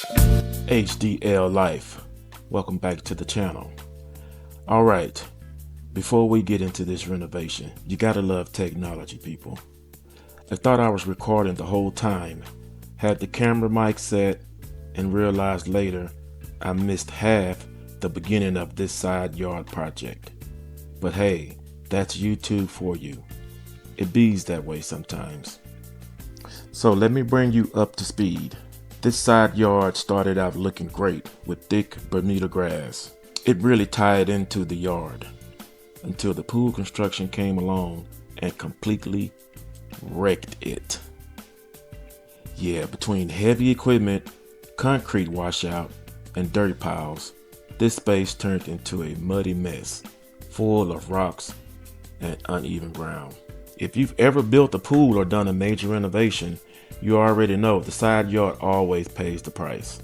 HDL Life. Welcome back to the channel. Alright, before we get into this renovation, you gotta love technology, people. I thought I was recording the whole time, had the camera mic set, and realized later I missed half the beginning of this side yard project. But hey, that's YouTube for you. It bees that way sometimes. So let me bring you up to speed. This side yard started out looking great with thick Bermuda grass. It really tied into the yard until the pool construction came along and completely wrecked it. Yeah, between heavy equipment, concrete washout, and dirt piles, this space turned into a muddy mess full of rocks and uneven ground. If you've ever built a pool or done a major renovation, you already know the side yard always pays the price.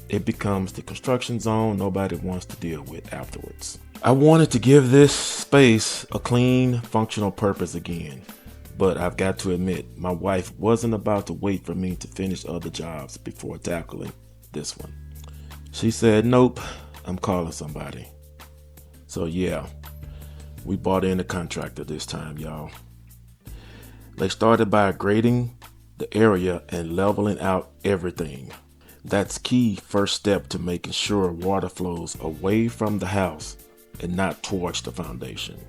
It becomes the construction zone nobody wants to deal with afterwards. I wanted to give this space a clean, functional purpose again, but I've got to admit, my wife wasn't about to wait for me to finish other jobs before tackling this one. She said, nope, I'm calling somebody. So yeah, we bought in a contractor this time, y'all. They started by grading the area and leveling out everything. That's key first step to making sure water flows away from the house and not towards the foundation.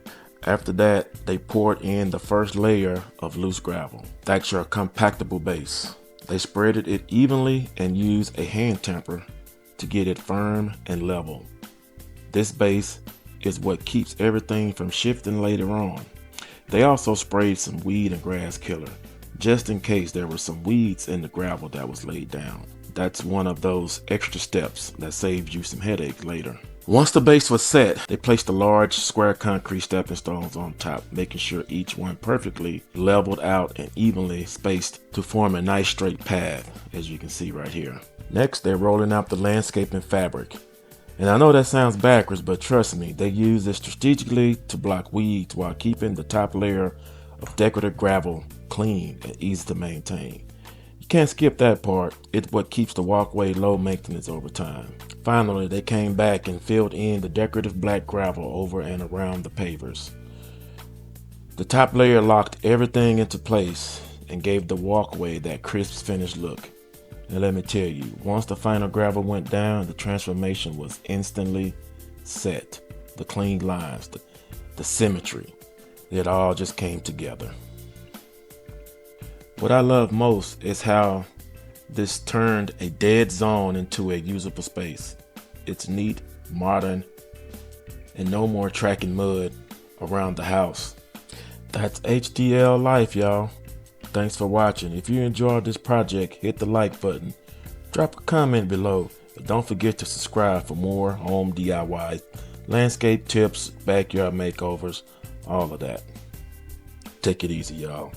After that, they poured in the first layer of loose gravel. That's your compactable base. They spreaded it evenly and used a hand tamper to get it firm and level. This base is what keeps everything from shifting later on. They also sprayed some weed and grass killer, just in case there were some weeds in the gravel that was laid down. That's one of those extra steps that saves you some headache later. Once the base was set, they placed the large square concrete stepping stones on top, making sure each one perfectly leveled out and evenly spaced to form a nice straight path, as you can see right here. Next, they're rolling out the landscaping fabric. And I know that sounds backwards, but trust me, they use this strategically to block weeds while keeping the top layer of decorative gravel clean and easy to maintain. You can't skip that part. It's what keeps the walkway low maintenance over time. Finally, they came back and filled in the decorative black gravel over and around the pavers. The top layer locked everything into place and gave the walkway that crisp finished look. And let me tell you, once the final gravel went down, the transformation was instantly set. The clean lines, the symmetry, it all just came together. What I love most is how this turned a dead zone into a usable space. It's neat, modern, and no more tracking mud around the house. That's HDL Life, y'all. Thanks for watching. If you enjoyed this project, hit the like button. Drop a comment below. But don't forget to subscribe for more home DIY, landscape tips, backyard makeovers, all of that. Take it easy, y'all.